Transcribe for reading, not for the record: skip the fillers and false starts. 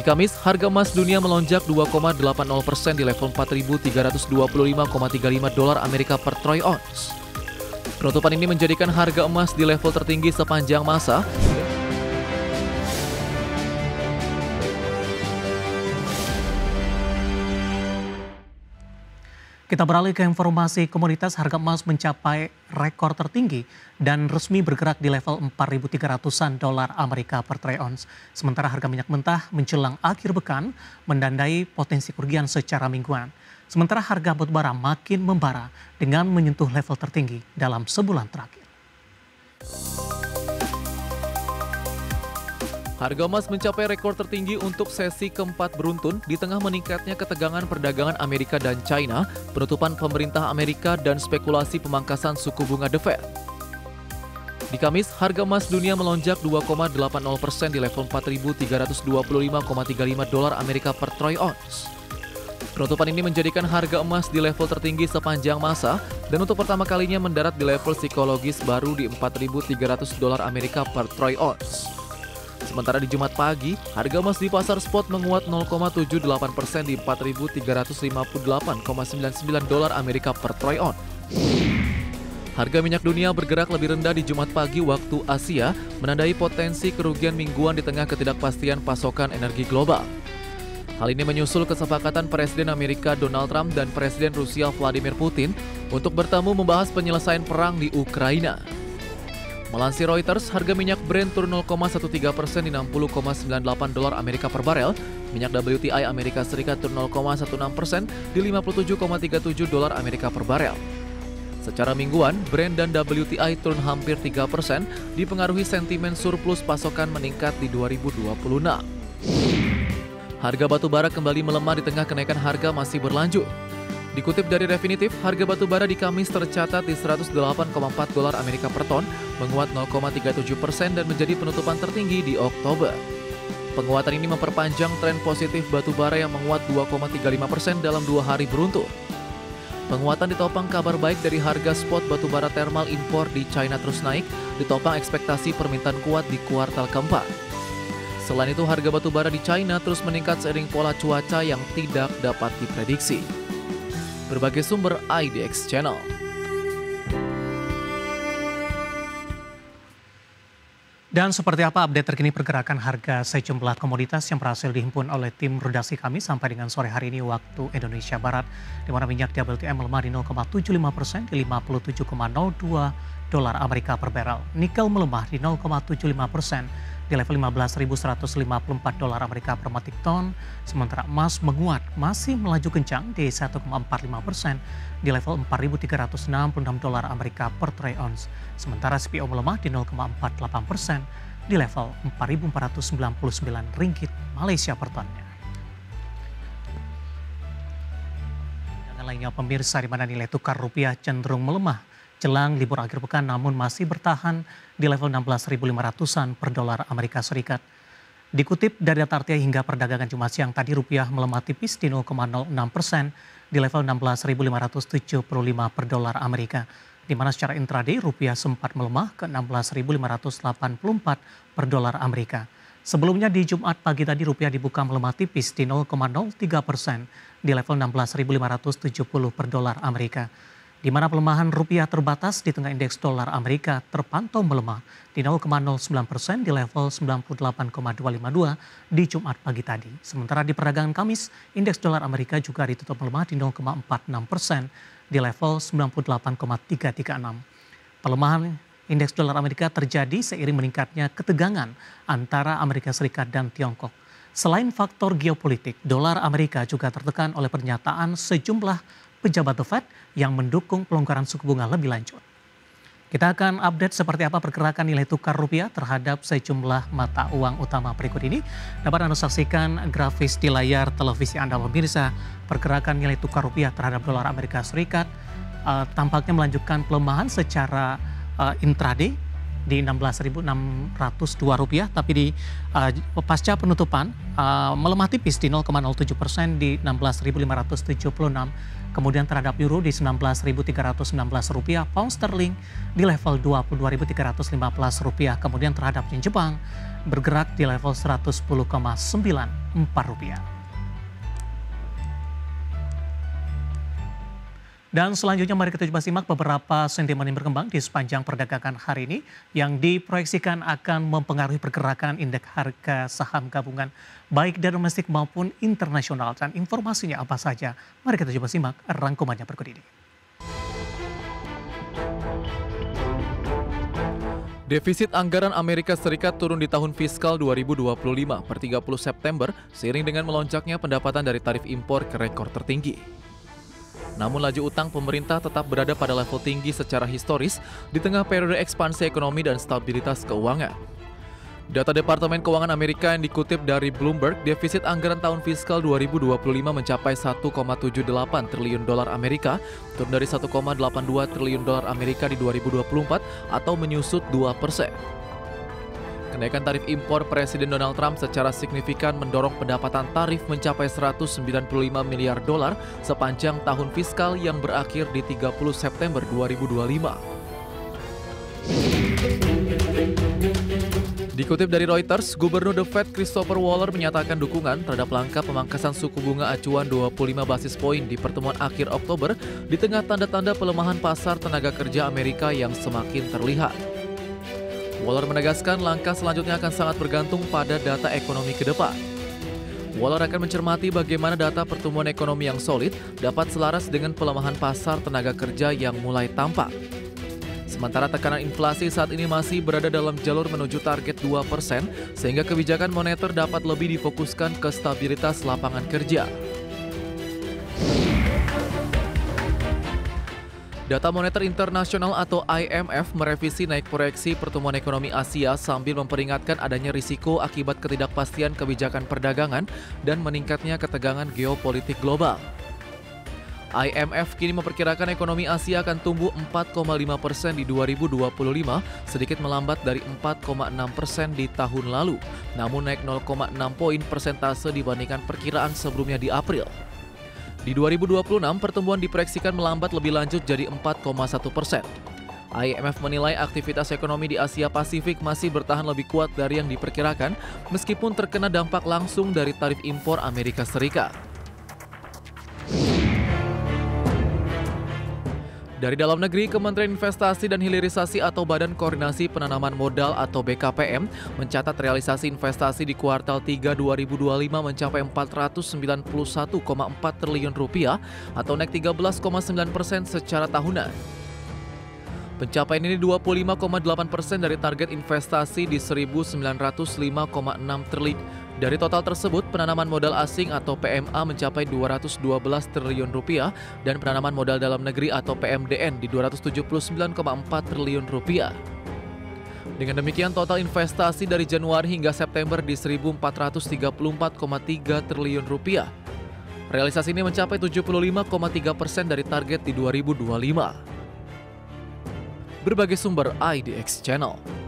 Di Kamis, harga emas dunia melonjak 2,80% di level 4.325,35 dolar Amerika per troy ounce. Penutupan ini menjadikan harga emas di level tertinggi sepanjang masa. Kita beralih ke informasi komoditas. Harga emas mencapai rekor tertinggi dan resmi bergerak di level 4.300-an dolar Amerika per troy ounce. Sementara harga minyak mentah menjelang akhir pekan menandai potensi kerugian secara mingguan. Sementara harga batubara makin membara dengan menyentuh level tertinggi dalam sebulan terakhir. Harga emas mencapai rekor tertinggi untuk sesi keempat beruntun di tengah meningkatnya ketegangan perdagangan Amerika dan China, penutupan pemerintah Amerika, dan spekulasi pemangkasan suku bunga The Fed. Di Kamis, harga emas dunia melonjak 2,80% di level 4.325,35 dolar Amerika per troy ounce. Penutupan ini menjadikan harga emas di level tertinggi sepanjang masa dan untuk pertama kalinya mendarat di level psikologis baru di 4.300 dolar Amerika per troy ounce. Sementara di Jumat pagi, harga emas di pasar spot menguat 0,78% di 4.358,99 dolar Amerika per troy ounce. Harga minyak dunia bergerak lebih rendah di Jumat pagi waktu Asia, menandai potensi kerugian mingguan di tengah ketidakpastian pasokan energi global. Hal ini menyusul kesepakatan Presiden Amerika Donald Trump dan Presiden Rusia Vladimir Putin untuk bertemu membahas penyelesaian perang di Ukraina. Melansir Reuters, harga minyak Brent turun 0,13% di 60,98 dolar Amerika per barel. Minyak WTI Amerika Serikat turun 0,16% di 57,37 dolar Amerika per barel. Secara mingguan, Brent dan WTI turun hampir 3%, dipengaruhi sentimen surplus pasokan meningkat di 2026. Harga batubara kembali melemah di tengah kenaikan harga masih berlanjut. Dikutip dari Refinitiv, harga batubara di Kamis tercatat di 108,4 dolar Amerika per ton, menguat 0,37% dan menjadi penutupan tertinggi di Oktober. Penguatan ini memperpanjang tren positif batubara yang menguat 2,35% dalam 2 hari beruntun. Penguatan ditopang kabar baik dari harga spot batubara thermal impor di China terus naik, ditopang ekspektasi permintaan kuat di kuartal keempat. Selain itu, harga batubara di China terus meningkat seiring pola cuaca yang tidak dapat diprediksi. Berbagai sumber IDX Channel. Dan seperti apa update terkini pergerakan harga sejumlah komoditas yang berhasil dihimpun oleh tim redaksi kami sampai dengan sore hari ini waktu Indonesia Barat, di mana minyak WTI melemah di 0,75% di 57,02 dolar Amerika per barrel. Nikel melemah di 0,75% di level 15.154 dolar Amerika per metrik ton, sementara emas menguat masih melaju kencang di 1,45% di level 4.366 dolar Amerika per troy ounce. Sementara CPO melemah di 0,48% di level 4.499 ringgit Malaysia per tonnya. Yang lainnya pemirsa, di mana nilai tukar rupiah cenderung melemah jelang libur akhir pekan, namun masih bertahan di level 16.500-an per dolar Amerika Serikat. Dikutip dari data RTI hingga perdagangan Jumat siang tadi, rupiah melemah tipis di 0,06% di level 16.575 per dolar Amerika. Di mana secara intraday rupiah sempat melemah ke 16.584 per dolar Amerika. Sebelumnya di Jumat pagi tadi rupiah dibuka melemah tipis di 0,03% di level 16.570 per dolar Amerika. Di mana pelemahan rupiah terbatas di tengah indeks dolar Amerika terpantau melemah di 0,09% di level 98,252 di Jumat pagi tadi. Sementara di perdagangan Kamis, indeks dolar Amerika juga ditutup melemah di 0,46% di level 98,336. Pelemahan indeks dolar Amerika terjadi seiring meningkatnya ketegangan antara Amerika Serikat dan Tiongkok. Selain faktor geopolitik, dolar Amerika juga tertekan oleh pernyataan sejumlah pejabat The Fed yang mendukung pelonggaran suku bunga lebih lanjut. Kita akan update seperti apa pergerakan nilai tukar rupiah terhadap sejumlah mata uang utama berikut ini. Dapat Anda saksikan grafis di layar televisi Anda pemirsa. Pergerakan nilai tukar rupiah terhadap dolar Amerika Serikat tampaknya melanjutkan pelemahan secara intraday di 16.602 rupiah, tapi di pasca penutupan melemah tipis di 0,07% di 16.576. Kemudian terhadap euro di 19.316 rupiah, pound sterling di level 22.315 rupiah. Kemudian terhadap yen Jepang bergerak di level Rp110,94. Dan selanjutnya mari kita coba simak beberapa sentimen yang berkembang di sepanjang perdagangan hari ini yang diproyeksikan akan mempengaruhi pergerakan indeks harga saham gabungan baik dari domestik maupun internasional. Dan informasinya apa saja? Mari kita coba simak rangkumannya berikut ini. Defisit anggaran Amerika Serikat turun di tahun fiskal 2025 per 30 September seiring dengan melonjaknya pendapatan dari tarif impor ke rekor tertinggi. Namun laju utang pemerintah tetap berada pada level tinggi secara historis di tengah periode ekspansi ekonomi dan stabilitas keuangan. Data Departemen Keuangan Amerika yang dikutip dari Bloomberg, defisit anggaran tahun fiskal 2025 mencapai 1,78 triliun dolar Amerika, turun dari 1,82 triliun dolar Amerika di 2024 atau menyusut 2%. Kenaikan tarif impor Presiden Donald Trump secara signifikan mendorong pendapatan tarif mencapai 195 miliar dolar sepanjang tahun fiskal yang berakhir di 30 September 2025. Dikutip dari Reuters, Gubernur The Fed Christopher Waller menyatakan dukungan terhadap langkah pemangkasan suku bunga acuan 25 basis poin di pertemuan akhir Oktober di tengah tanda-tanda pelemahan pasar tenaga kerja Amerika yang semakin terlihat. Waller menegaskan langkah selanjutnya akan sangat bergantung pada data ekonomi ke depan. Waller akan mencermati bagaimana data pertumbuhan ekonomi yang solid dapat selaras dengan pelemahan pasar tenaga kerja yang mulai tampak. Sementara tekanan inflasi saat ini masih berada dalam jalur menuju target 2%, sehingga kebijakan moneter dapat lebih difokuskan ke stabilitas lapangan kerja. Data Moneter Internasional atau IMF merevisi naik proyeksi pertumbuhan ekonomi Asia sambil memperingatkan adanya risiko akibat ketidakpastian kebijakan perdagangan dan meningkatnya ketegangan geopolitik global. IMF kini memperkirakan ekonomi Asia akan tumbuh 4,5% di 2025, sedikit melambat dari 4,6% di tahun lalu, namun naik 0,6 poin persentase dibandingkan perkiraan sebelumnya di April. Di 2026, pertumbuhan diproyeksikan melambat lebih lanjut jadi 4,1%. IMF menilai aktivitas ekonomi di Asia Pasifik masih bertahan lebih kuat dari yang diperkirakan, meskipun terkena dampak langsung dari tarif impor Amerika Serikat. Dari dalam negeri, Kementerian Investasi dan Hilirisasi atau Badan Koordinasi Penanaman Modal atau BKPM mencatat realisasi investasi di kuartal 3 2025 mencapai 491,4 triliun rupiah atau naik 13,9% secara tahunan. Pencapaian ini 25,8% dari target investasi di 1.905,6 triliun. Dari total tersebut, penanaman modal asing atau PMA mencapai 212 triliun rupiah dan penanaman modal dalam negeri atau PMDN di 279,4 triliun rupiah. Dengan demikian, total investasi dari Januari hingga September di 1.434,3 triliun rupiah. Realisasi ini mencapai 75,3% dari target di 2025. Berbagai sumber IDX Channel.